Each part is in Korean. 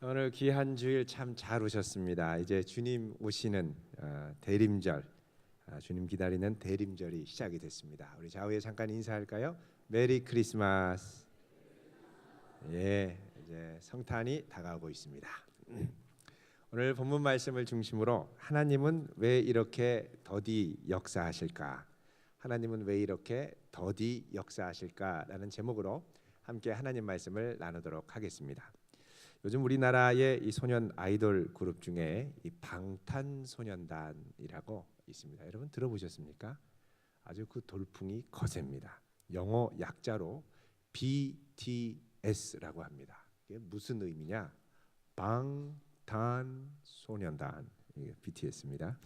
오늘 귀한 주일 참 잘 오셨습니다. 이제 주님 오시는 대림절, 주님 기다리는 대림절이 시작이 됐습니다. 우리 좌우에 잠깐 인사할까요? 메리 크리스마스. 예, 이제 성탄이 다가오고 있습니다. 오늘 본문 말씀을 중심으로 하나님은 왜 이렇게 더디 역사하실까? 하나님은 왜 이렇게 더디 역사하실까라는 제목으로 함께 하나님 말씀을 나누도록 하겠습니다. 요즘 우리나라의 이 소년 아이돌 그룹 중에 이 방탄소년단이라고 있습니다. 여러분 들어보셨습니까? 아주 그 돌풍이 거셉니다. 영어 약자로 BTS라고 합니다. 이게 무슨 의미냐? 방탄소년단. 이게 BTS입니다.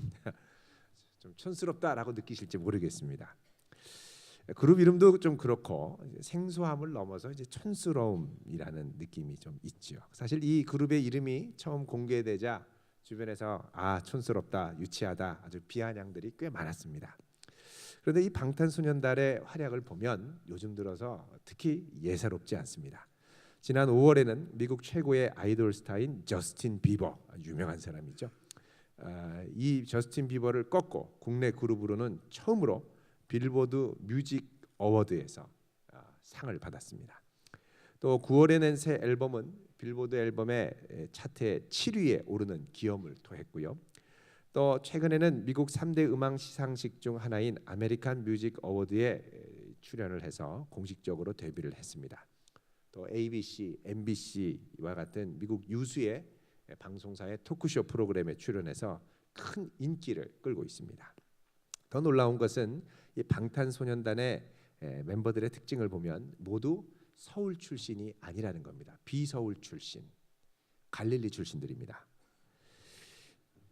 좀 촌스럽다라고 느끼실지 모르겠습니다. 그룹 이름도 좀 그렇고 생소함을 넘어서 이제 촌스러움이라는 느낌이 좀 있죠. 사실 이 그룹의 이름이 처음 공개되자 주변에서 촌스럽다, 유치하다, 아주 비아냥들이 꽤 많았습니다. 그런데 이 방탄소년단의 활약을 보면 요즘 들어서 특히 예사롭지 않습니다. 지난 5월에는 미국 최고의 아이돌 스타인 저스틴 비버, 유명한 사람이죠. 이 저스틴 비버를 꺾고 국내 그룹으로는 처음으로 빌보드 뮤직 어워드에서 상을 받았습니다. 또 9월에 낸 새 앨범은 빌보드 앨범의 차트에 7위에 오르는 기염을 토했고요. 또 최근에는 미국 3대 음악 시상식 중 하나인 아메리칸 뮤직 어워드에 출연을 해서 공식적으로 데뷔를 했습니다. 또 ABC, MBC와 같은 미국 유수의 방송사의 토크쇼 프로그램에 출연해서 큰 인기를 끌고 있습니다. 더 놀라운 것은 이 방탄소년단의 멤버들의 특징을 보면 모두 서울 출신이 아니라는 겁니다. 비서울 출신, 갈릴리 출신들입니다.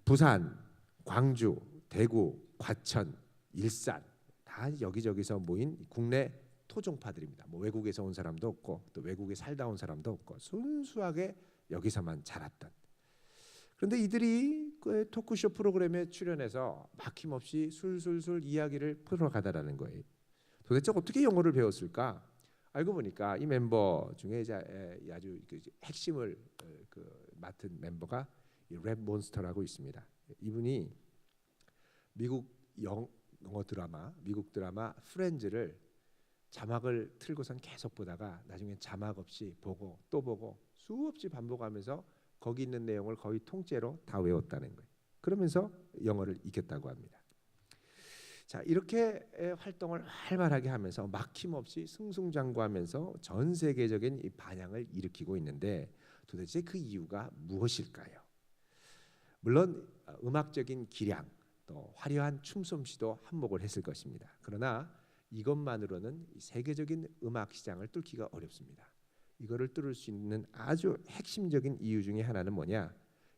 부산, 광주, 대구, 과천, 일산 다 여기저기서 모인 국내 토종파들입니다. 뭐 외국에서 온 사람도 없고 또 외국에 살다 온 사람도 없고 순수하게 여기서만 자랐던. 그런데 이들이 그 토크쇼 프로그램에 출연해서 막힘없이 술술술 이야기를 풀어가다라는 거예요. 도대체 어떻게 영어를 배웠을까? 알고 보니까 이 멤버 중에 아주 핵심을 맡은 멤버가 랩 몬스터라고 있습니다. 이분이 미국 드라마 프렌즈를 자막을 틀고선 계속 보다가 나중에 자막 없이 보고 또 보고 수없이 반복하면서 거기 있는 내용을 거의 통째로 다 외웠다는 거예요. 그러면서 영어를 익혔다고 합니다. 자, 이렇게 활동을 활발하게 하면서 막힘없이 승승장구하면서 전 세계적인 이 반향을 일으키고 있는데 도대체 그 이유가 무엇일까요? 물론 음악적인 기량 또 화려한 춤솜씨도 한몫을 했을 것입니다. 그러나 이것만으로는 세계적인 음악 시장을 뚫기가 어렵습니다. 이거를 뚫을 수 있는 아주 핵심적인 이유 중에 하나는 뭐냐?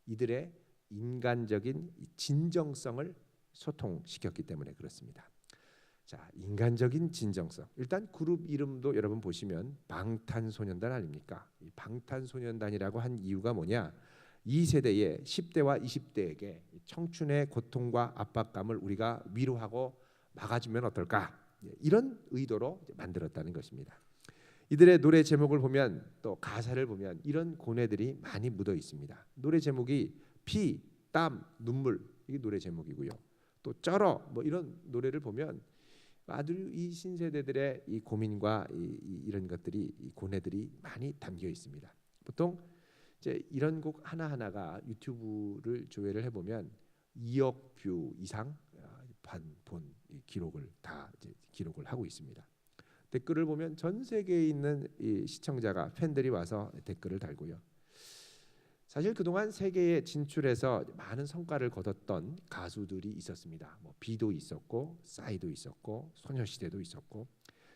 이들의 인간적인 진정성을 소통시켰기 때문에 그렇습니다. 자, 인간적인 진정성. 일단 그룹 이름도 여러분 보시면 방탄소년단 아닙니까? 이 방탄소년단이라고 한 이유가 뭐냐? 이 세대의 10대와 20대에게 청춘의 고통과 압박감을 우리가 위로하고 막아주면 어떨까? 이런 의도로 만들었다는 것입니다. 이들의 노래 제목을 보면 또 가사를 보면 이런 고뇌들이 많이 묻어 있습니다. 노래 제목이 피, 땀, 눈물 이게 노래 제목이고요. 또 쩔어 뭐 이런 노래를 보면 아주 이 신세대들의 이 고민과 이런 것들이 이 고뇌들이 많이 담겨 있습니다. 보통 이제 이런 곡 하나하나가 유튜브를 조회를 해보면 2억 뷰 이상 본 기록을 다 이제 기록을 하고 있습니다. 댓글을 보면 전 세계에 있는 이 시청자가 팬들이 와서 댓글을 달고요. 사실 그동안 세계에 진출해서 많은 성과를 거뒀던 가수들이 있었습니다. 뭐 비도 있었고, 싸이도 있었고, 소녀시대도 있었고.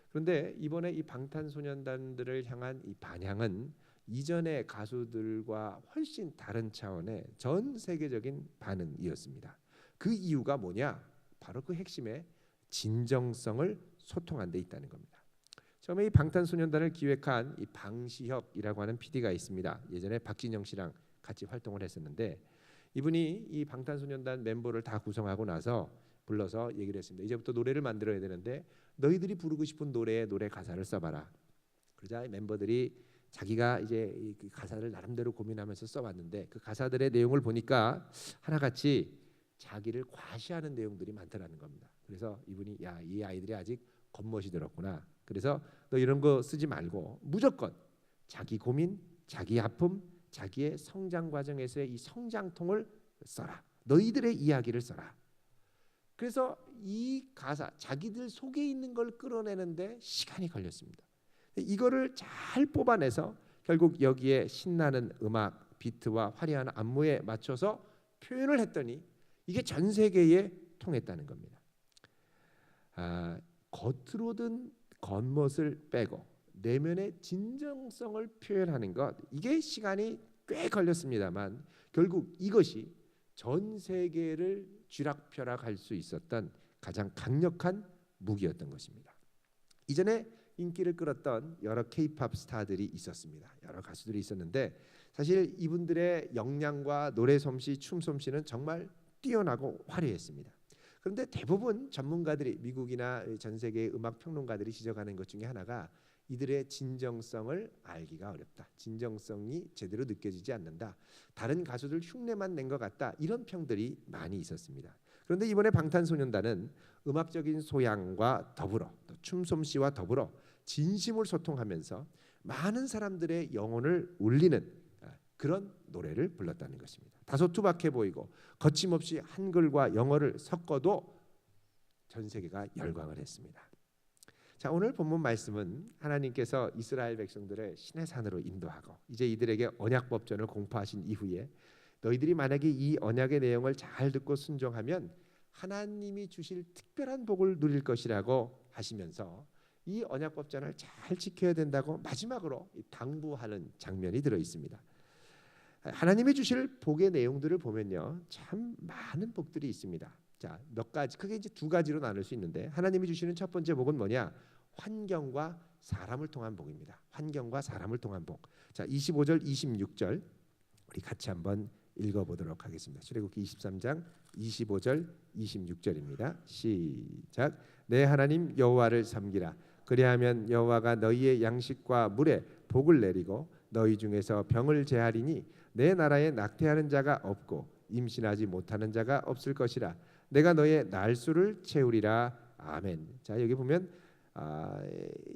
그런데 이번에 이 방탄소년단들을 향한 이 반향은 이전의 가수들과 훨씬 다른 차원의 전 세계적인 반응이었습니다. 그 이유가 뭐냐? 바로 그 핵심의 진정성을 소통한 데 있다는 겁니다. 처음에 이 방탄소년단을 기획한 이 방시혁이라고 하는 PD가 있습니다. 예전에 박진영 씨랑 같이 활동을 했었는데 이분이 이 방탄소년단 멤버를 다 구성하고 나서 불러서 얘기를 했습니다. 이제부터 노래를 만들어야 되는데 너희들이 부르고 싶은 노래의 노래 가사를 써봐라. 그러자 멤버들이 자기가 이제 그 가사를 나름대로 고민하면서 써봤는데 그 가사들의 내용을 보니까 하나같이 자기를 과시하는 내용들이 많더라는 겁니다. 그래서 이분이 야, 이 아이들이 아직 겉멋이 들었구나. 그래서 너 이런 거 쓰지 말고 무조건 자기 고민, 자기 아픔, 자기의 성장 과정에서의 이 성장통을 써라. 너희들의 이야기를 써라. 그래서 이 가사, 자기들 속에 있는 걸 끌어내는데 시간이 걸렸습니다. 이거를 잘 뽑아내서 결국 여기에 신나는 음악, 비트와 화려한 안무에 맞춰서 표현을 했더니 이게 전 세계에 통했다는 겁니다. 겉으로든 겉멋을 빼고 내면의 진정성을 표현하는 것, 이게 시간이 꽤 걸렸습니다만 결국 이것이 전 세계를 쥐락펴락할 수 있었던 가장 강력한 무기였던 것입니다. 이전에 인기를 끌었던 여러 K-팝 스타들이 있었습니다. 여러 가수들이 있었는데 사실 이분들의 역량과 노래 솜씨, 춤 솜씨는 정말 뛰어나고 화려했습니다. 그런데 대부분 전문가들이, 미국이나 전 세계의 음악 평론가들이 지적하는 것 중에 하나가 이들의 진정성을 알기가 어렵다. 진정성이 제대로 느껴지지 않는다. 다른 가수들 흉내만 낸 것 같다. 이런 평들이 많이 있었습니다. 그런데 이번에 방탄소년단은 음악적인 소양과 더불어 또 춤솜씨와 더불어 진심을 소통하면서 많은 사람들의 영혼을 울리는 그런 노래를 불렀다는 것입니다. 다소 투박해 보이고 거침없이 한글과 영어를 섞어도 전 세계가 열광을 했습니다. 자, 오늘 본문 말씀은 하나님께서 이스라엘 백성들을 신의 산으로 인도하고 이제 이들에게 언약 법전을 공포하신 이후에 너희들이 만약에 이 언약의 내용을 잘 듣고 순종하면 하나님이 주실 특별한 복을 누릴 것이라고 하시면서 이 언약 법전을 잘 지켜야 된다고 마지막으로 당부하는 장면이 들어 있습니다. 하나님이 주실 복의 내용들을 보면요, 참 많은 복들이 있습니다. 자, 몇 가지, 크게 이제 두 가지로 나눌 수 있는데 하나님이 주시는 첫 번째 복은 뭐냐? 환경과 사람을 통한 복입니다. 환경과 사람을 통한 복. 자, 25절, 26절 우리 같이 한번 읽어보도록 하겠습니다. 출애굽기 23장 25절, 26절입니다. 시작. 내 하나님 여호와를 섬기라. 그리하면 여호와가 너희의 양식과 물에 복을 내리고 너희 중에서 병을 제하리니 내 나라에 낙태하는 자가 없고 임신하지 못하는 자가 없을 것이라. 내가 너의 날수를 채우리라. 아멘. 자, 여기 보면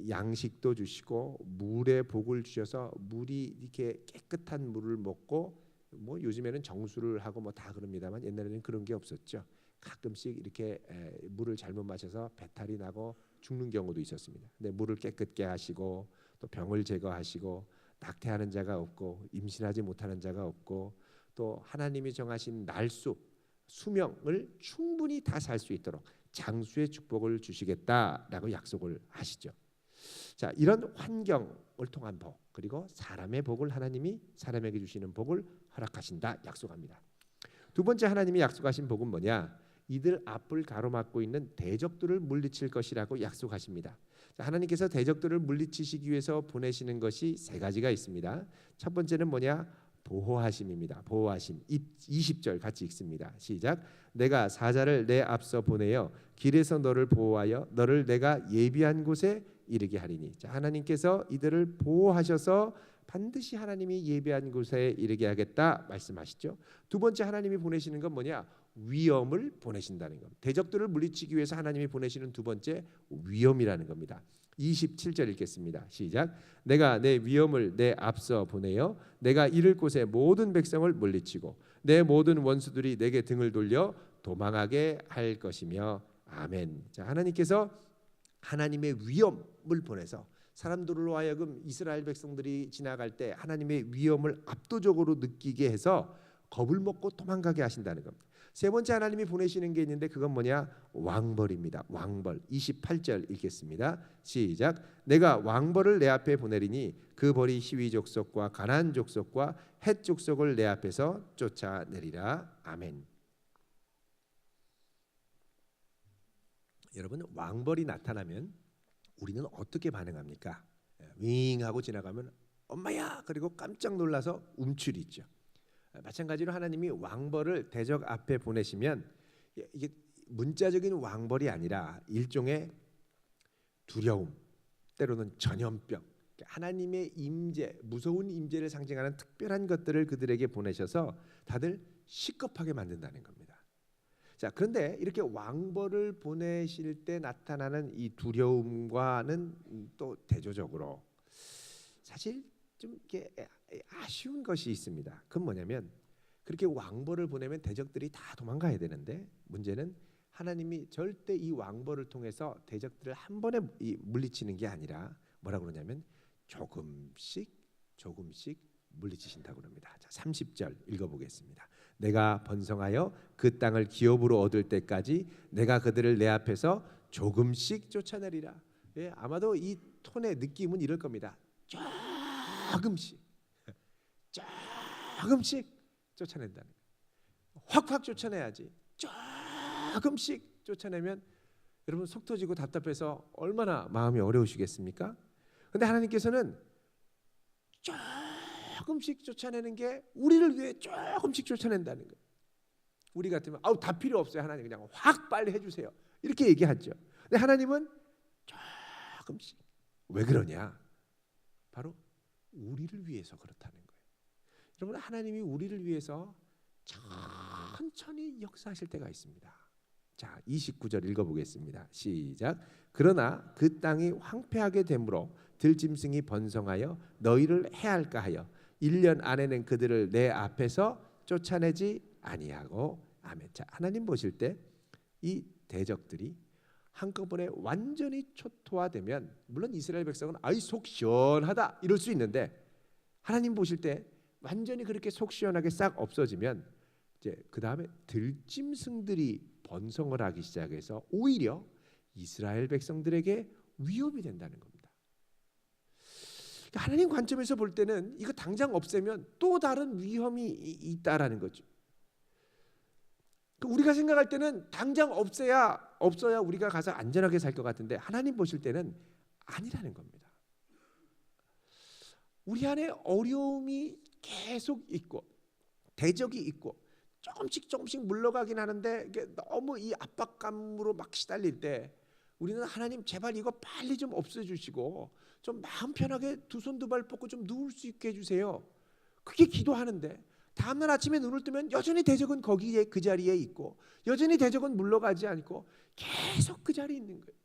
양식도 주시고 물에 복을 주셔서 물이 이렇게 깨끗한 물을 먹고 뭐 요즘에는 정수를 하고 뭐 다 그럽니다만 옛날에는 그런 게 없었죠. 가끔씩 이렇게 물을 잘못 마셔서 배탈이 나고 죽는 경우도 있었습니다. 근데 물을 깨끗게 하시고 또 병을 제거하시고 낙태하는 자가 없고 임신하지 못하는 자가 없고 또 하나님이 정하신 날수, 수명을 충분히 다 살 수 있도록 장수의 축복을 주시겠다라고 약속을 하시죠. 자, 이런 환경을 통한 복, 그리고 사람의 복을 하나님이 사람에게 주시는 복을 허락하신다 약속합니다. 두 번째 하나님이 약속하신 복은 뭐냐? 이들 앞을 가로막고 있는 대적들을 물리칠 것이라고 약속하십니다. 자, 하나님께서 대적들을 물리치시기 위해서 보내시는 것이 세 가지가 있습니다. 첫 번째는 뭐냐? 보호하심입니다. 보호하심. 20절 같이 읽습니다. 시작. 내가 사자를 내 앞서 보내어 길에서 너를 보호하여 너를 내가 예비한 곳에 이르게 하리니. 자, 하나님께서 이들을 보호하셔서 반드시 하나님이 예비한 곳에 이르게 하겠다 말씀하시죠. 두 번째 하나님이 보내시는 건 뭐냐? 위험을 보내신다는 겁니다. 대적들을 물리치기 위해서 하나님이 보내시는 두 번째 위험이라는 겁니다. 27절 읽겠습니다. 시작. 내가 내 위험을 내 앞서 보내어 내가 이를 곳에 모든 백성을 물리치고 내 모든 원수들이 내게 등을 돌려 도망하게 할 것이며 아멘. 자, 하나님께서 하나님의 위험을 보내서 사람들로 하여금 이스라엘 백성들이 지나갈 때 하나님의 위험을 압도적으로 느끼게 해서 겁을 먹고 도망가게 하신다는 겁니다. 세 번째 하나님이 보내시는 게 있는데 그건 뭐냐? 왕벌입니다. 왕벌. 28절 읽겠습니다. 시작. 내가 왕벌을 내 앞에 보내리니 그 벌이 히위 족속과 가나안 족속과 헷 족속을 내 앞에서 쫓아내리라. 아멘. 여러분, 왕벌이 나타나면 우리는 어떻게 반응합니까? 윙 하고 지나가면 엄마야 그리고 깜짝 놀라서 움츠리죠. 마찬가지로 하나님이 왕벌을 대적 앞에 보내시면 이게 문자적인 왕벌이 아니라 일종의 두려움, 때로는 전염병, 하나님의 임재, 무서운 임재를 상징하는 특별한 것들을 그들에게 보내셔서 다들 시급하게 만든다는 겁니다. 자, 그런데 이렇게 왕벌을 보내실 때 나타나는 이 두려움과는 또 대조적으로 사실 좀 이렇게 아쉬운 것이 있습니다. 그건 뭐냐면 그렇게 왕벌을 보내면 대적들이 다 도망가야 되는데 문제는 하나님이 절대 이 왕벌을 통해서 대적들을 한 번에 물리치는 게 아니라 뭐라고 그러냐면 조금씩 물리치신다고 합니다. 자, 30절 읽어보겠습니다. 내가 번성하여 그 땅을 기업으로 얻을 때까지 내가 그들을 내 앞에서 조금씩 쫓아내리라. 예, 아마도 이 톤의 느낌은 이럴 겁니다. 조금씩 쫓아낸다는 거예요. 확 쫓아내야지. 조금씩 쫓아내면 여러분 속 터지고 답답해서 얼마나 마음이 어려우시겠습니까? 근데 하나님께서는 조금씩 쫓아내는 게 우리를 위해 조금씩 쫓아낸다는 거예요. 우리 같으면 아우 다 필요 없어요. 하나님 그냥 확 빨리 해주세요. 이렇게 얘기하죠. 근데 하나님은 조금씩. 왜 그러냐? 바로 우리를 위해서 그렇다는 거예요. 여러분 하나님이 우리를 위해서 천천히 역사하실 때가 있습니다. 자, 29절 읽어보겠습니다. 시작. 그러나 그 땅이 황폐하게 되므로 들짐승이 번성하여 너희를 해할까 하여 1년 안에는 그들을 내 앞에서 쫓아내지 아니하고. 아멘. 자, 하나님 보실 때 이 대적들이 한꺼번에 완전히 초토화되면 물론 이스라엘 백성은 아이 속 시원하다 이럴 수 있는데 하나님 보실 때 완전히 그렇게 속 시원하게 싹 없어지면 이제 그 다음에 들짐승들이 번성을 하기 시작해서 오히려 이스라엘 백성들에게 위협이 된다는 겁니다. 하나님 관점에서 볼 때는 이거 당장 없애면 또 다른 위험이 있다라는 거죠. 우리가 생각할 때는 당장 없어야 우리가 가서 안전하게 살 것 같은데 하나님 보실 때는 아니라는 겁니다. 우리 안에 어려움이 계속 있고 대적이 있고 조금씩 물러가긴 하는데 이게 너무 이 압박감으로 막 시달릴 때 우리는 하나님 제발 이거 빨리 좀 없애주시고 좀 마음 편하게 두 손 두 발 뻗고 좀 누울 수 있게 해주세요. 그게 기도하는데 다음날 아침에 눈을 뜨면 여전히 대적은 거기에 그 자리에 있고 여전히 대적은 물러가지 않고 계속 그 자리에 있는 거예요.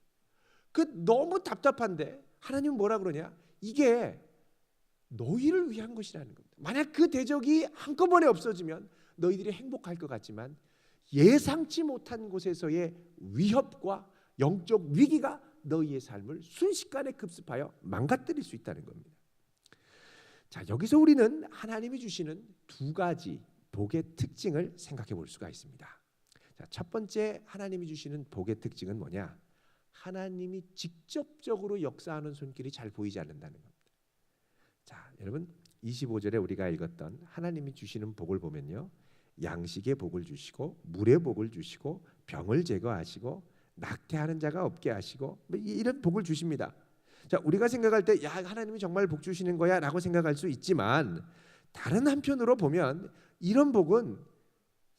그 너무 답답한데 하나님은 뭐라 그러냐? 이게 너희를 위한 것이라는 겁니다. 만약 그 대적이 한꺼번에 없어지면 너희들이 행복할 것 같지만 예상치 못한 곳에서의 위협과 영적 위기가 너희의 삶을 순식간에 급습하여 망가뜨릴 수 있다는 겁니다. 자, 여기서 우리는 하나님이 주시는 두 가지 복의 특징을 생각해 볼 수가 있습니다. 자, 첫 번째 하나님이 주시는 복의 특징은 뭐냐? 하나님이 직접적으로 역사하는 손길이 잘 보이지 않는다는 겁니다. 자, 여러분 25절에 우리가 읽었던 하나님이 주시는 복을 보면요, 양식의 복을 주시고 물의 복을 주시고 병을 제거하시고 낙태하는 자가 없게 하시고 이런 복을 주십니다. 자, 우리가 생각할 때 야, 하나님이 정말 복 주시는 거야 라고 생각할 수 있지만 다른 한편으로 보면 이런 복은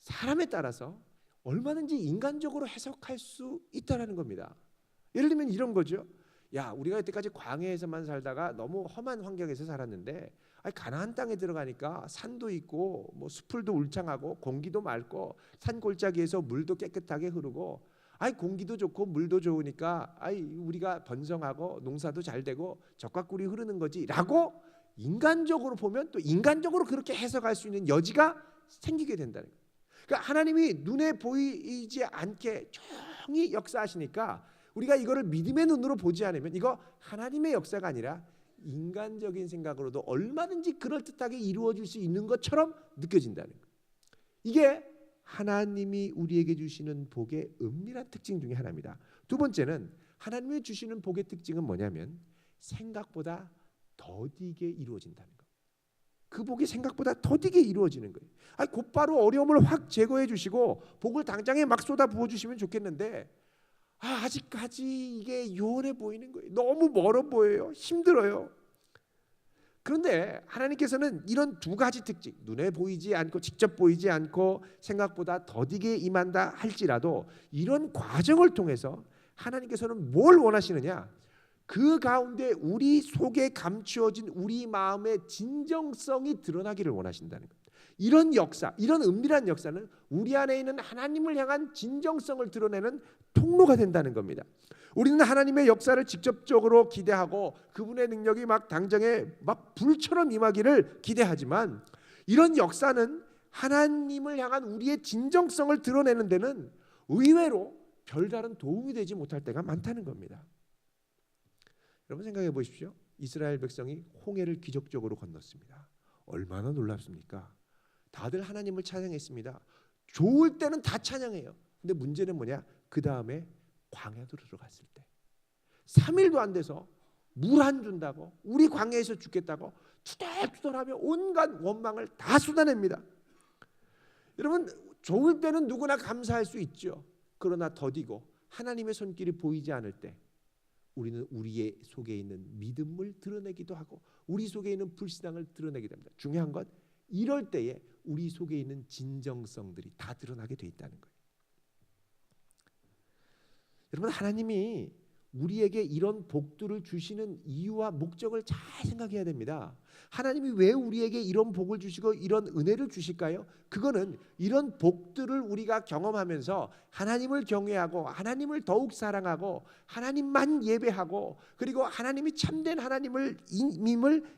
사람에 따라서 얼마든지 인간적으로 해석할 수 있다는 겁니다. 예를 들면 이런 거죠. 야, 우리가 이때까지 광야에서만 살다가 너무 험한 환경에서 살았는데 가나안 땅에 들어가니까 산도 있고 뭐 수풀도 울창하고 공기도 맑고 산 골짜기에서 물도 깨끗하게 흐르고 공기도 좋고 물도 좋으니까 우리가 번성하고 농사도 잘 되고 젖과 꿀이 흐르는 거지라고 인간적으로 보면 또 인간적으로 그렇게 해석할 수 있는 여지가 생기게 된다는 거예요. 그러니까 하나님이 눈에 보이지 않게 조용히 역사하시니까 우리가 이거를 믿음의 눈으로 보지 않으면 이거 하나님의 역사가 아니라 인간적인 생각으로도 얼마든지 그럴듯하게 이루어질 수 있는 것처럼 느껴진다는 거예요. 이게 하나님이 우리에게 주시는 복의 은밀한 특징 중에 하나입니다. 두 번째는 하나님이 주시는 복의 특징은 뭐냐면 생각보다 더디게 이루어진다는 거예요. 그 복이 생각보다 더디게 이루어지는 거예요. 곧바로 어려움을 확 제거해 주시고 복을 당장에 막 쏟아 부어 주시면 좋겠는데 아직까지 이게 요원해 보이는 거예요. 너무 멀어 보여요. 힘들어요. 그런데 하나님께서는 이런 두 가지 특징, 눈에 보이지 않고 직접 보이지 않고 생각보다 더디게 임한다 할지라도 이런 과정을 통해서 하나님께서는 뭘 원하시느냐? 그 가운데 우리 속에 감추어진 우리 마음의 진정성이 드러나기를 원하신다는 겁니다. 이런 역사, 이런 은밀한 역사는 우리 안에 있는 하나님을 향한 진정성을 드러내는 통로가 된다는 겁니다. 우리는 하나님의 역사를 직접적으로 기대하고 그분의 능력이 막 당장에 막 불처럼 임하기를 기대하지만, 이런 역사는 하나님을 향한 우리의 진정성을 드러내는 데는 의외로 별다른 도움이 되지 못할 때가 많다는 겁니다. 여러분 생각해 보십시오. 이스라엘 백성이 홍해를 기적적으로 건넜습니다. 얼마나 놀랍습니까? 다들 하나님을 찬양했습니다. 좋을 때는 다 찬양해요. 근데 문제는 뭐냐? 그 다음에 광야로 들어갔을 때 3일도 안 돼서 물 안 준다고, 우리 광야에서 죽겠다고 투덜투덜하며 온갖 원망을 다 쏟아냅니다. 여러분, 좋을 때는 누구나 감사할 수 있죠. 그러나 더디고 하나님의 손길이 보이지 않을 때 우리는 우리의 속에 있는 믿음을 드러내기도 하고 우리 속에 있는 불신앙을 드러내게 됩니다. 중요한 건 이럴 때에 우리 속에 있는 진정성들이 다 드러나게 돼 있다는 거예요. 여러분, 하나님이 우리에게 이런 복들을 주시는 이유와 목적을 잘 생각해야 됩니다. 하나님이 왜 우리에게 이런 복을 주시고 이런 은혜를 주실까요? 그거는 이런 복들을 우리가 경험하면서 하나님을 경외하고 하나님을 더욱 사랑하고 하나님만 예배하고 그리고 하나님이 참된 하나님을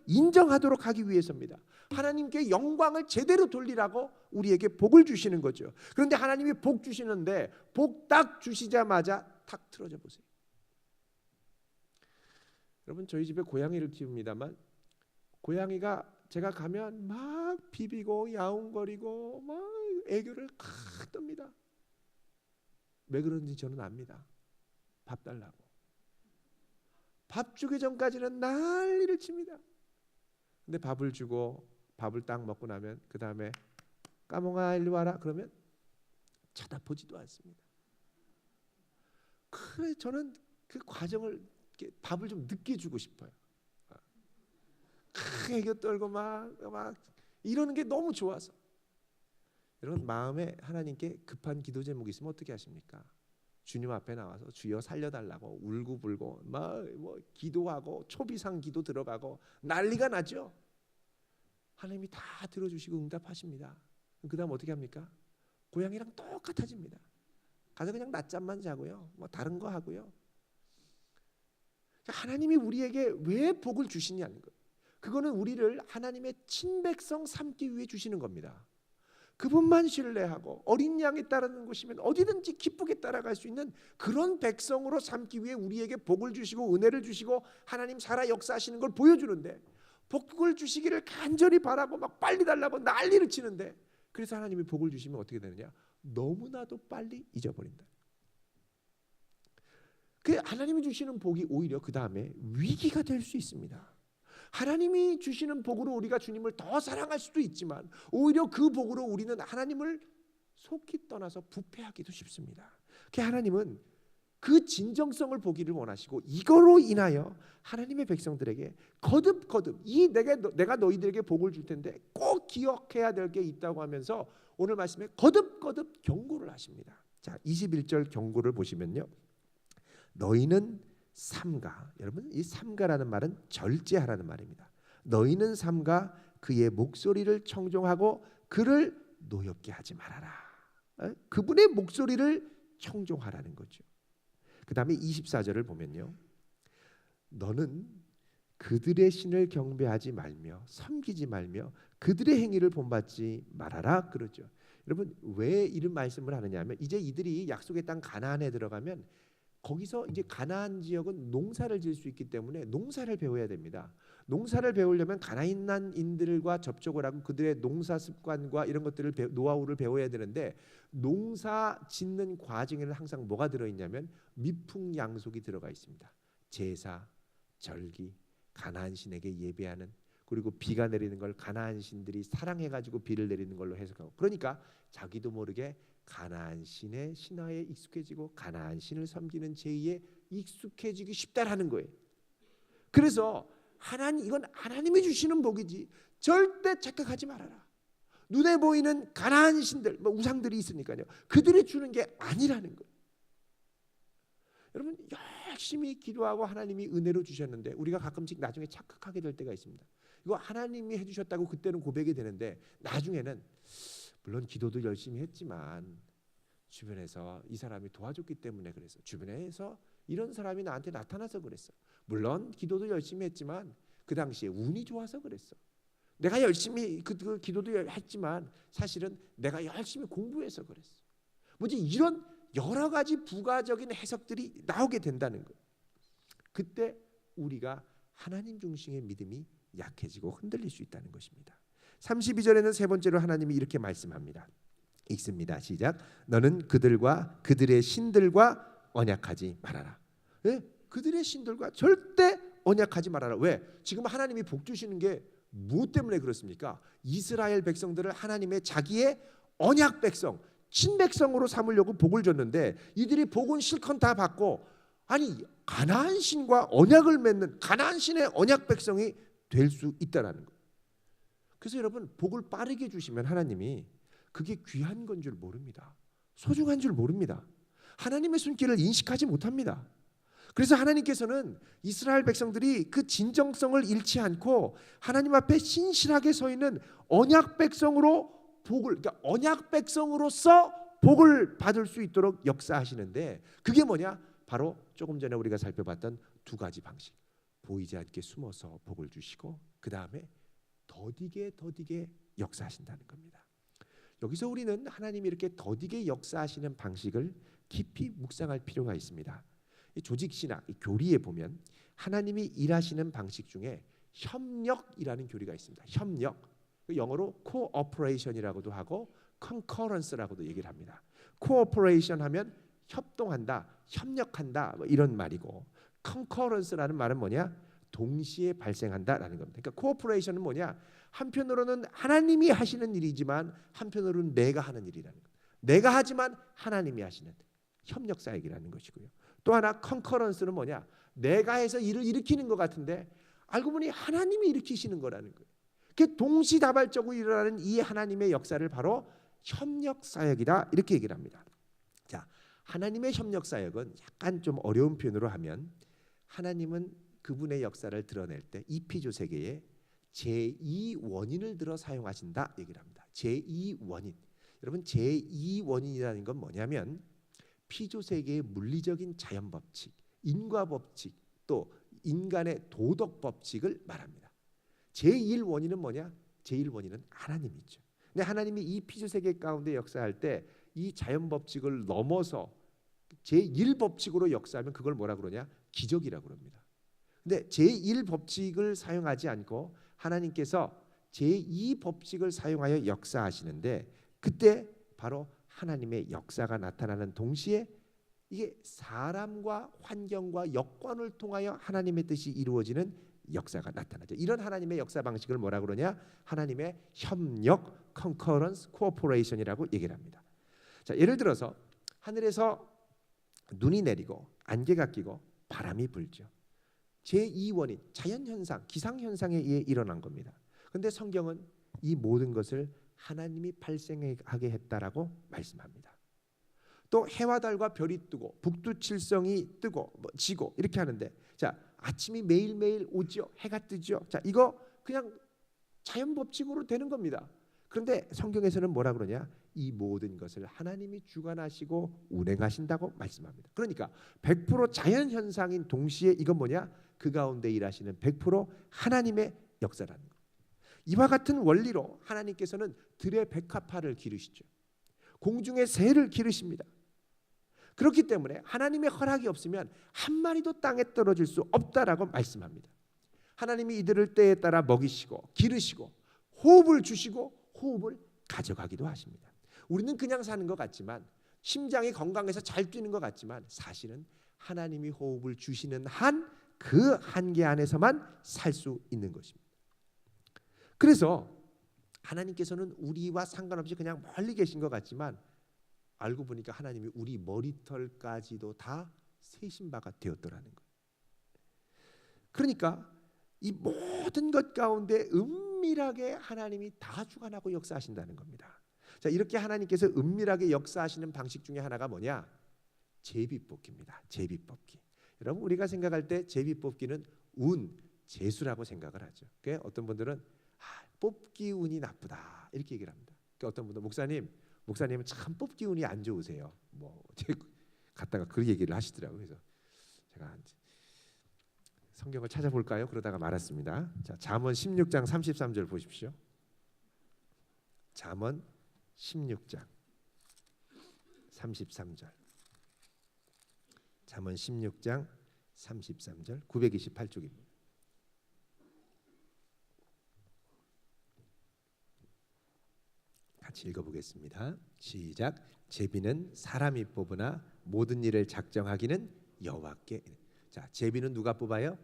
인정하도록 하기 위해서입니다. 하나님께 영광을 제대로 돌리라고 우리에게 복을 주시는 거죠. 그런데 하나님이 복 주시는데 복 딱 주시자마자 탁 틀어져 보세요. 여러분, 저희 집에 고양이를 키웁니다만 고양이가 제가 가면 막 비비고 야옹거리고 막 애교를 칵 뜹니다. 왜 그런지 저는 압니다. 밥 달라고. 밥 주기 전까지는 난리를 칩니다. 근데 밥을 주고 밥을 딱 먹고 나면 그 다음에 까몽아 일로 와라 그러면 쳐다보지도 않습니다. 그래, 저는 그 과정을 밥을 좀 늦게 주고 싶어요. 애교 떨고 막 이러는 게 너무 좋아서. 여러분, 마음에 하나님께 급한 기도 제목이 있으면 어떻게 하십니까? 주님 앞에 나와서 주여 살려달라고 울고불고 막 뭐 기도하고 초비상 기도 들어가고 난리가 나죠. 하나님이 다 들어주시고 응답하십니다. 그 다음 어떻게 합니까? 고양이랑 똑같아집니다. 가서 그냥 낮잠만 자고요. 뭐 다른 거 하고요. 하나님이 우리에게 왜 복을 주시냐는 거예요. 그거는 우리를 하나님의 친백성 삼기 위해 주시는 겁니다. 그분만 신뢰하고 어린 양에 따르는 것이면 어디든지 기쁘게 따라갈 수 있는 그런 백성으로 삼기 위해 우리에게 복을 주시고 은혜를 주시고 하나님 살아 역사하시는 걸 보여주는데, 복을 주시기를 간절히 바라고 막 빨리 달라고 난리를 치는데, 그래서 하나님이 복을 주시면 어떻게 되느냐? 너무나도 빨리 잊어버린다. 그 하나님이 주시는 복이 오히려 그 다음에 위기가 될 수 있습니다. 하나님이 주시는 복으로 우리가 주님을 더 사랑할 수도 있지만 오히려 그 복으로 우리는 하나님을 속히 떠나서 부패하기도 쉽습니다. 그 하나님은 그 진정성을 보기를 원하시고 이거로 인하여 하나님의 백성들에게 거듭 내가 너희들에게 복을 줄 텐데 꼭 기억해야 될 게 있다고 하면서 오늘 말씀에 거듭 경고를 하십니다. 자, 21절 경고를 보시면요. 너희는 삼가, 여러분 이 삼가라는 말은 절제하라는 말입니다. 너희는 삼가 그의 목소리를 청종하고 그를 노엽게 하지 말아라. 그분의 목소리를 청종하라는 거죠. 그 다음에 24절을 보면요. 너는 그들의 신을 경배하지 말며 섬기지 말며 그들의 행위를 본받지 말아라 그러죠. 여러분, 왜 이런 말씀을 하느냐 하면 이제 이들이 약속의 땅 가나안에 들어가면 거기서 이제 가나안 지역은 농사를 지을 수 있기 때문에 농사를 배워야 됩니다. 농사를 배우려면 가나안인들과 접촉을 하고 그들의 농사 습관과 이런 것들을 노하우를 배워야 되는데, 농사 짓는 과정에는 항상 뭐가 들어있냐면 미풍양속이 들어가 있습니다. 제사, 절기, 가나안 신에게 예배하는, 그리고 비가 내리는 걸 가나안 신들이 사랑해가지고 비를 내리는 걸로 해석하고, 그러니까 자기도 모르게 가나안 신의 신화에 익숙해지고 가나안 신을 섬기는 제의에 익숙해지기 쉽다라는 거예요. 그래서 이건 하나님이 주시는 복이지 절대 착각하지 말아라. 눈에 보이는 가나안 신들, 우상들이 있으니까요. 그들이 주는 게 아니라는 거예요. 여러분 열심히 기도하고 하나님이 은혜로 주셨는데 우리가 가끔씩 나중에 착각하게 될 때가 있습니다. 이거 하나님이 해주셨다고 그때는 고백이 되는데 나중에는 물론 기도도 열심히 했지만 주변에서 이 사람이 도와줬기 때문에 그랬어. 주변에서 이런 사람이 나한테 나타나서 그랬어. 물론 기도도 열심히 했지만 그 당시에 운이 좋아서 그랬어. 내가 열심히 그 기도도 했지만 사실은 내가 열심히 공부해서 그랬어. 뭐지 이런 여러 가지 부가적인 해석들이 나오게 된다는 거예요. 그때 우리가 하나님 중심의 믿음이 약해지고 흔들릴 수 있다는 것입니다. 32절에는 세 번째로 하나님이 이렇게 말씀합니다. 읽습니다. 시작. 너는 그들과 그들의 신들과 언약하지 말아라. 왜? 그들의 신들과 절대 언약하지 말아라. 왜? 지금 하나님이 복 주시는 게 무엇 때문에 그렇습니까? 이스라엘 백성들을 하나님의 자기의 언약 백성, 친백성으로 삼으려고 복을 줬는데 이들이 복은 실컷 다 받고 아니 가나안 신과 언약을 맺는 가나안 신의 언약 백성이 될 수 있다라는 거예요. 그래서 여러분 복을 빠르게 주시면 하나님이 그게 귀한 건 줄 모릅니다. 소중한 줄 모릅니다. 하나님의 손길을 인식하지 못합니다. 그래서 하나님께서는 이스라엘 백성들이 그 진정성을 잃지 않고 하나님 앞에 신실하게 서 있는 언약 백성으로 그러니까 언약 백성으로서 복을 받을 수 있도록 역사하시는데 그게 뭐냐? 바로 조금 전에 우리가 살펴봤던 두 가지 방식. 보이지 않게 숨어서 복을 주시고 그 다음에 더디게 역사하신다는 겁니다. 여기서 우리는 하나님이 이렇게 더디게 역사하시는 방식을 깊이 묵상할 필요가 있습니다. 이 조직신학, 이 교리에 보면 하나님이 일하시는 방식 중에 협력이라는 교리가 있습니다. 협력, 영어로 cooperation이라고도 하고 concurrence라고도 얘기를 합니다. cooperation 하면 협동한다, 협력한다 뭐 이런 말이고 concurrence라는 말은 뭐냐? 동시에 발생한다라는 겁니다. 그러니까 cooperation은 뭐냐? 한편으로는 하나님이 하시는 일이지만 한편으로는 내가 하는 일이라는 거예요. 내가 하지만 하나님이 하시는 협력 사역이라는 것이고요. 또 하나 concurrence는 뭐냐? 내가 해서 일을 일으키는 것 같은데 알고 보니 하나님이 일으키시는 거라는 거예요. 그 동시다발적으로 일어나는 이 하나님의 역사를 바로 협력 사역이다 이렇게 얘기를 합니다. 자, 하나님의 협력 사역은 약간 좀 어려운 표현으로 하면 하나님은 그분의 역사를 드러낼 때 이 피조 세계에 제2원인을 들어 사용하신다 얘기를 합니다. 제2원인. 여러분 제2원인이라는 건 뭐냐면 피조 세계의 물리적인 자연 법칙, 인과 법칙, 또 인간의 도덕 법칙을 말합니다. 제1원인은 뭐냐? 제1원인은 하나님이죠. 근데 하나님이 이 피조 세계 가운데 역사할 때 이 자연 법칙을 넘어서 제1법칙으로 역사하면 그걸 뭐라 그러냐? 기적이라고 그럽니다. 근데 제1법칙을 사용하지 않고 하나님께서 제2법칙을 사용하여 역사하시는데 그때 바로 하나님의 역사가 나타나는 동시에 이게 사람과 환경과 여건을 통하여 하나님의 뜻이 이루어지는 역사가 나타나죠. 이런 하나님의 역사 방식을 뭐라 그러냐? 하나님의 협력, concurrence, cooperation이라고 얘기를 합니다. 자, 예를 들어서 하늘에서 눈이 내리고 안개가 끼고 바람이 불죠. 제2원인 자연현상, 기상현상에 의해 일어난 겁니다. 그런데 성경은 이 모든 것을 하나님이 발생하게 했다라고 말씀합니다. 또 해와 달과 별이 뜨고 북두칠성이 뜨고 지고 이렇게 하는데 자 아침이 매일매일 오죠. 해가 뜨죠. 자 이거 그냥 자연 법칙으로 되는 겁니다. 그런데 성경에서는 뭐라 그러냐? 이 모든 것을 하나님이 주관하시고 운행하신다고 말씀합니다. 그러니까 100% 자연현상인 동시에 이건 뭐냐? 그 가운데 일하시는 100% 하나님의 역사라는 것. 이와 같은 원리로 하나님께서는 들의 백합화를 기르시죠. 공중의 새를 기르십니다. 그렇기 때문에 하나님의 허락이 없으면 한 마리도 땅에 떨어질 수 없다라고 말씀합니다. 하나님이 이들을 때에 따라 먹이시고 기르시고 호흡을 주시고 호흡을 가져가기도 하십니다. 우리는 그냥 사는 것 같지만 심장이 건강해서 잘 뛰는 것 같지만 사실은 하나님이 호흡을 주시는 한 그 한계 안에서만 살 수 있는 것입니다. 그래서 하나님께서는 우리와 상관없이 그냥 멀리 계신 것 같지만 알고 보니까 하나님이 우리 머리털까지도 다 세신 바가 되었더라는 거예요. 그러니까 이 모든 것 가운데 은밀하게 하나님이 다 주관하고 역사하신다는 겁니다. 자, 이렇게 하나님께서 은밀하게 역사하시는 방식 중에 하나가 뭐냐? 제비뽑기입니다. 제비뽑기. 여러분 우리가 생각할 때 제비뽑기는 운, 재수라고 생각을 하죠. 그러니까 어떤 분들은 뽑기 운이 나쁘다 이렇게 얘기를 합니다. 그러니까 어떤 분들 목사님은 참 뽑기 운이 안 좋으세요. 뭐 갔다가 그 얘기를 하시더라고요. 그래서 제가 성경을 찾아볼까요? 그러다가 말았습니다. 자, 잠언 16장 33절 보십시오. 잠언 16장 33절. 잠언 16장 33절 928쪽입니다. 같이 읽어보겠습니다. 시작. 제비는 사람이 뽑으나 모든 일을 작정하기는 여호와께. 자, 제비는 누가 뽑아요?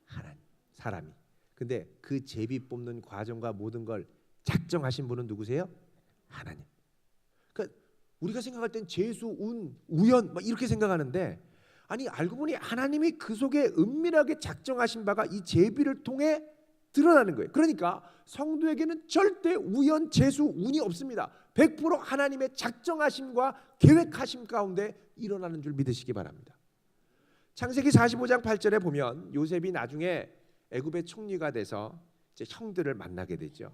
하나님, 사람이. 근데 그 제비 뽑는 과정과 모든 걸 작정하신 분은 누구세요? 하나님. 그러니까 우리가 생각할 땐 재수, 운, 우연 막 이렇게 생각하는데 아니 알고 보니 하나님이 그 속에 은밀하게 작정하신 바가 이 제비를 통해 드러나는 거예요. 그러니까 성도에게는 절대 우연, 재수, 운이 없습니다. 100% 하나님의 작정하심과 계획하심 가운데 일어나는 줄 믿으시기 바랍니다. 창세기 45장 8절에 보면 요셉이 나중에 애굽의 총리가 돼서 이제 형들을 만나게 되죠.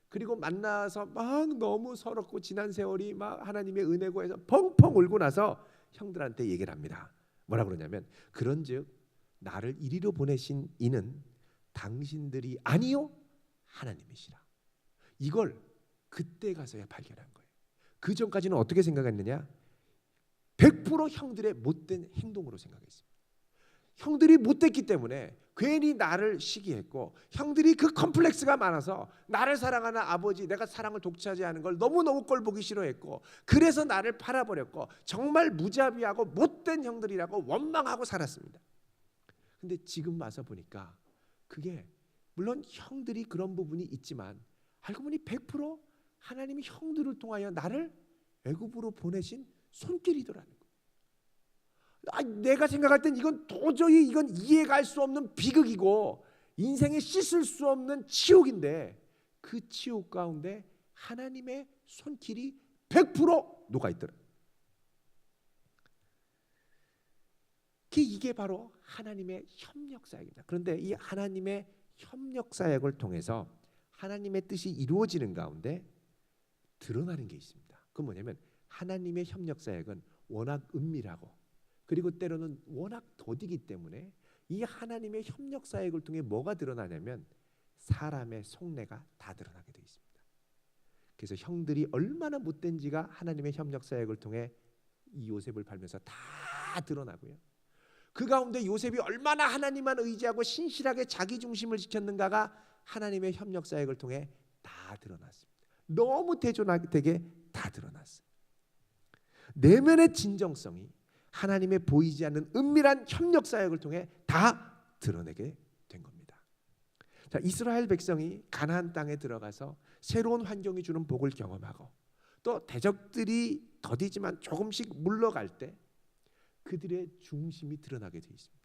그리고 만나서 막 너무 서럽고 지난 세월이 막 하나님의 은혜고 해서 펑펑 울고 나서 형들한테 얘기를 합니다. 뭐라 그러냐면 그런즉 나를 이리로 보내신 이는 당신들이 아니요 하나님이시라. 이걸 그때 가서야 발견한 거예요. 그 전까지는 어떻게 생각했느냐? 100% 형들의 못된 행동으로 생각했습니다. 형들이 못됐기 때문에 괜히 나를 시기했고 형들이 그 컴플렉스가 많아서 나를 사랑하는 아버지, 내가 사랑을 독차지하는 걸 너무너무 꼴보기 싫어했고 그래서 나를 팔아버렸고 정말 무자비하고 못된 형들이라고 원망하고 살았습니다. 근데 지금 와서 보니까 그게 물론 형들이 그런 부분이 있지만 알고 보니 100% 하나님이 형들을 통하여 나를 애굽으로 보내신 손길이더라는 거예요. 내가 생각할 땐 이건 도저히 이해가 할 수 없는 비극이고 인생에 씻을 수 없는 치욕인데 그 치욕 가운데 하나님의 손길이 100% 녹아있더라. 이게 바로 하나님의 협력사역입니다. 그런데 이 하나님의 협력사역을 통해서 하나님의 뜻이 이루어지는 가운데 드러나는 게 있습니다. 그건 뭐냐면 하나님의 협력사역은 워낙 은밀하고 그리고 때로는 워낙 더디기 때문에 이 하나님의 협력사역을 통해 뭐가 드러나냐면 사람의 속내가 다 드러나게 되어 있습니다. 그래서 형들이 얼마나 못된지가 하나님의 협력사역을 통해 이 요셉을 밟면서 다 드러나고요. 그 가운데 요셉이 얼마나 하나님만 의지하고 신실하게 자기 중심을 지켰는가가 하나님의 협력사역을 통해 다 드러났습니다. 너무 대조되게 다 드러났어요. 내면의 진정성이 하나님의 보이지 않는 은밀한 협력사역을 통해 다 드러내게 된 겁니다. 자, 이스라엘 백성이 가나안 땅에 들어가서 새로운 환경이 주는 복을 경험하고 또 대적들이 더디지만 조금씩 물러갈 때 그들의 중심이 드러나게 되어 있습니다.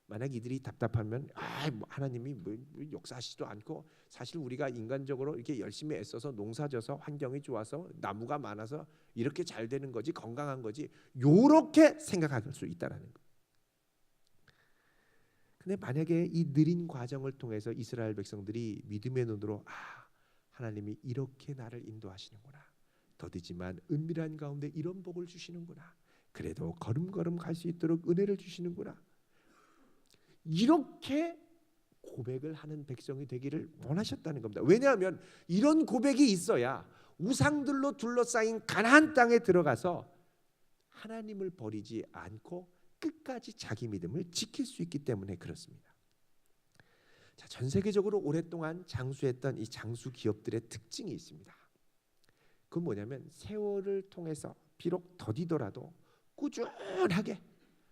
만약 이들이 답답하면 하나님이 뭐 역사하시지도 않고 사실 우리가 인간적으로 이렇게 열심히 애써서 농사져서 환경이 좋아서 나무가 많아서 이렇게 잘 되는 거지 건강한 거지 요렇게 생각할 수 있다라는 거예요. 근데 만약에 이 느린 과정을 통해서 이스라엘 백성들이 믿음의 눈으로 하나님이 이렇게 나를 인도하시는구나. 더디지만 은밀한 가운데 이런 복을 주시는구나. 그래도 걸음걸음 갈 수 있도록 은혜를 주시는구나. 이렇게 고백을 하는 백성이 되기를 원하셨다는 겁니다. 왜냐하면 이런 고백이 있어야 우상들로 둘러싸인 가나안 땅에 들어가서 하나님을 버리지 않고 끝까지 자기 믿음을 지킬 수 있기 때문에 그렇습니다. 자, 전 세계적으로 오랫동안 장수했던 이 장수 기업들의 특징이 있습니다. 그건 뭐냐면 세월을 통해서 비록 더디더라도 꾸준하게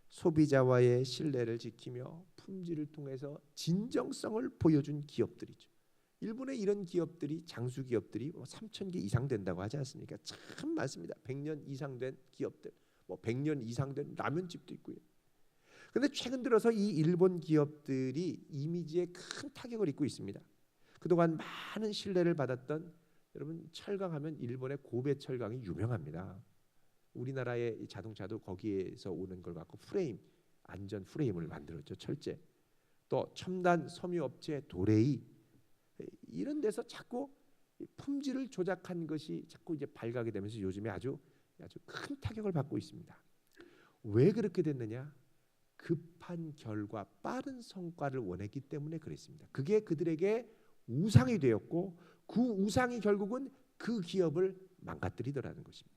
소비자와의 신뢰를 지키며 품질을 통해서 진정성을 보여준 기업들이죠. 일본의 이런 기업들이 장수 기업들이 3,000개 이상 된다고 하지 않습니까? 참 많습니다. 100년 이상 된 기업들, 100년 이상 된 라면집도 있고요. 그런데 최근 들어서 이 일본 기업들이 이미지에 큰 타격을 입고 있습니다. 그동안 많은 신뢰를 받았던 여러분 철강하면 일본의 고베 철강이 유명합니다. 우리나라의 이 자동차도 거기에서 오는 걸 갖고 프레임, 안전 프레임을 만들었죠. 철제. 또 첨단 섬유 업체 도레이, 이런 데서 자꾸 품질을 조작한 것이 자꾸 이제 발각이 되면서 요즘에 아주 큰 타격을 받고 있습니다. 왜 그렇게 됐느냐? 급한 결과, 빠른 성과를 원했기 때문에 그랬습니다. 그게 그들에게 우상이 되었고, 그 우상이 결국은 그 기업을 망가뜨리더라는 것입니다.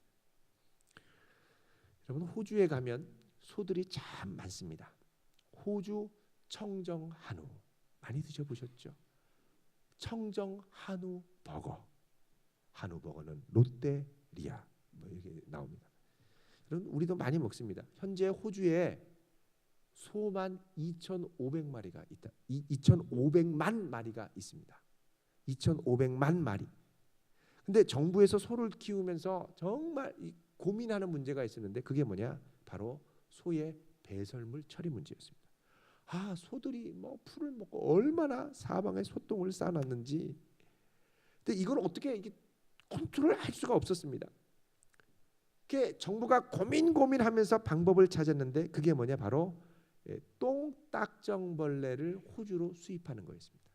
여러분, 호주에 가면 소들이 참 많습니다. 호주 청정 한우 많이 드셔보셨죠? 청정 한우 버거, 한우 버거는 롯데리아 뭐 이렇게 나옵니다. 여러분, 우리도 많이 먹습니다. 현재 호주에 소만 2,500마리가 있다. 2,500만 마리가 있습니다. 2,500만 마리. 근데 정부에서 소를 키우면서 정말 고민하는 문제가 있었는데, 그게 뭐냐? 바로 소의 배설물 처리 문제였습니다. 소들이 뭐 풀을 먹고 얼마나 사방에 소똥을 쌓아놨는지. 근데 이걸 어떻게 이게 컨트롤할 수가 없었습니다. 그게 정부가 고민하면서 방법을 찾았는데, 그게 뭐냐? 바로 똥딱정벌레를 호주로 수입하는 거였습니다.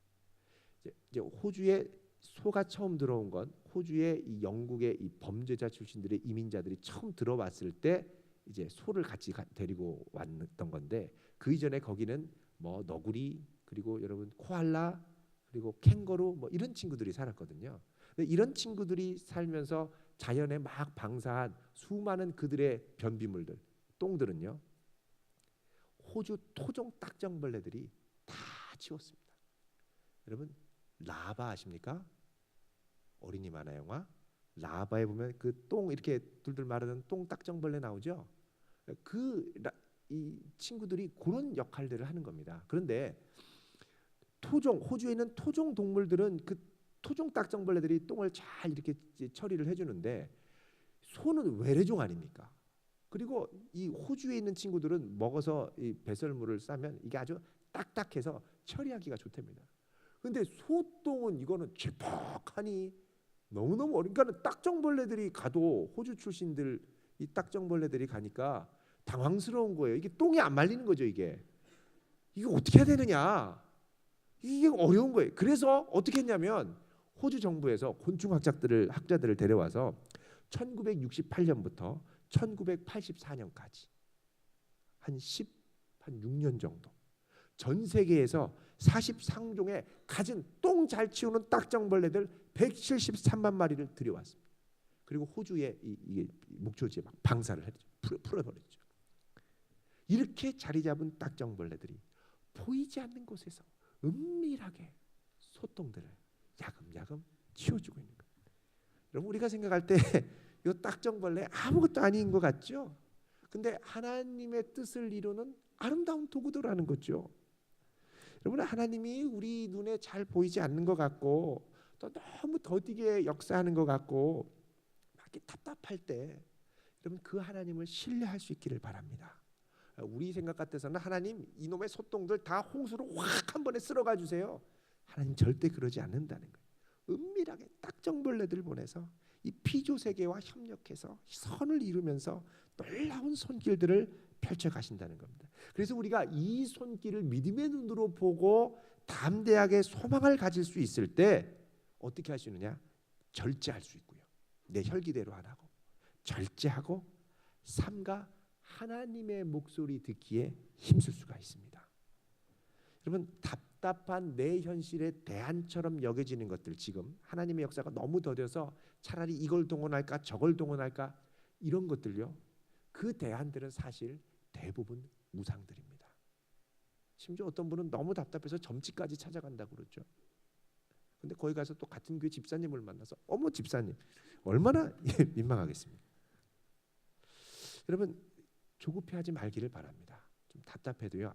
이제 호주에 소가 처음 들어온 건 호주에 이 영국의 이 범죄자 출신들의 이민자들이 처음 들어왔을 때 이제 소를 같이 데리고 왔던 건데, 그 이전에 거기는 뭐 너구리, 그리고 여러분 코알라, 그리고 캥거루 뭐 이런 친구들이 살았거든요. 근데 이런 친구들이 살면서 자연에 막 방사한 수많은 그들의 변비물들, 똥들은요, 호주 토종 딱정벌레들이 다 치웠습니다. 여러분, 라바 아십니까? 어린이 만화 영화 라바에 보면 그 똥 이렇게 둘둘 마르는 똥 딱정벌레 나오죠. 이 친구들이 그런 역할들을 하는 겁니다. 그런데 호주에 있는 토종 동물들은 그 토종 딱정벌레들이 똥을 잘 이렇게 처리를 해주는데, 소는 외래종 아닙니까? 그리고 이 호주에 있는 친구들은 먹어서 이 배설물을 싸면 이게 아주 딱딱해서 처리하기가 좋답니다. 근데 소똥은 이거는 쥐퍽하니 너무너무 그러니까 딱정벌레들이 가도, 호주 출신들 이 딱정벌레들이 가니까 당황스러운 거예요. 이게 똥이 안 말리는 거죠. 이게 어떻게 해야 되느냐, 이게 어려운 거예요. 그래서 어떻게 했냐면 호주 정부에서 학자들을 데려와서 1968년부터 1984년까지 한 6년 정도 전 세계에서 43종의 가진 똥 잘 치우는 딱정벌레들 173만 마리를 들여왔습니다. 그리고 호주의 이 목초지에 막 방사를 했죠. 풀어버렸죠. 이렇게 자리 잡은 딱정벌레들이 보이지 않는 곳에서 은밀하게 소똥들을 야금야금 치워주고 있는 거예요. 여러분, 우리가 생각할 때 이 딱정벌레 아무것도 아닌 것 같죠? 근데 하나님의 뜻을 이루는 아름다운 도구들라는 거죠. 여러분, 하나님이 우리 눈에 잘 보이지 않는 것 같고, 또 너무 더디게 역사하는 것 같고 막 답답할 때, 여러분, 그 하나님을 신뢰할 수 있기를 바랍니다. 우리 생각 같아서는 하나님 이놈의 소똥들 다 홍수로 확 한 번에 쓸어가 주세요. 하나님 절대 그러지 않는다는 거예요. 은밀하게 딱정벌레들을 보내서 이 피조 세계와 협력해서 선을 이루면서 놀라운 손길들을 펼쳐 가신다는 겁니다. 그래서 우리가 이 손길을 믿음의 눈으로 보고 담대하게 소망을 가질 수 있을 때 어떻게 할 수 있느냐? 절제할 수 있고요. 내 혈기대로 안 하고 절제하고 삼가 하나님의 목소리 듣기에 힘쓸 수가 있습니다. 여러분, 답답한 내 현실의 대안처럼 여겨지는 것들, 지금 하나님의 역사가 너무 더뎌서 차라리 이걸 동원할까 저걸 동원할까 이런 것들요, 그 대안들은 사실 대부분 우상들입니다. 심지어 어떤 분은 너무 답답해서 점집까지 찾아간다고 그러죠. 근데 거기 가서 또 같은 교회 집사님을 만나서 어머 집사님 얼마나 민망하겠습니까? 여러분, 조급해하지 말기를 바랍니다. 좀 답답해도요,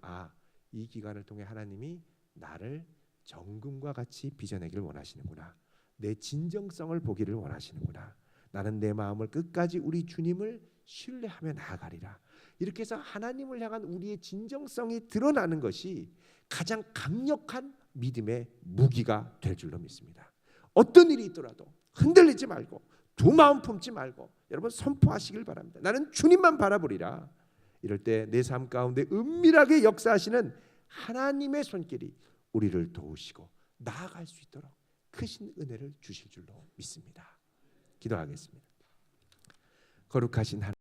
이 기간을 통해 하나님이 나를 정금과 같이 빚어내기를 원하시는구나. 내 진정성을 보기를 원하시는구나. 나는 내 마음을 끝까지 우리 주님을 신뢰하며 나아가리라. 이렇게 해서 하나님을 향한 우리의 진정성이 드러나는 것이 가장 강력한 믿음의 무기가 될 줄로 믿습니다. 어떤 일이 있더라도 흔들리지 말고 두 마음 품지 말고 여러분 선포하시길 바랍니다. 나는 주님만 바라보리라. 이럴 때 내 삶 가운데 은밀하게 역사하시는 하나님의 손길이 우리를 도우시고 나아갈 수 있도록 크신 은혜를 주실 줄로 믿습니다. 기도하겠습니다. 거룩하신 하나님,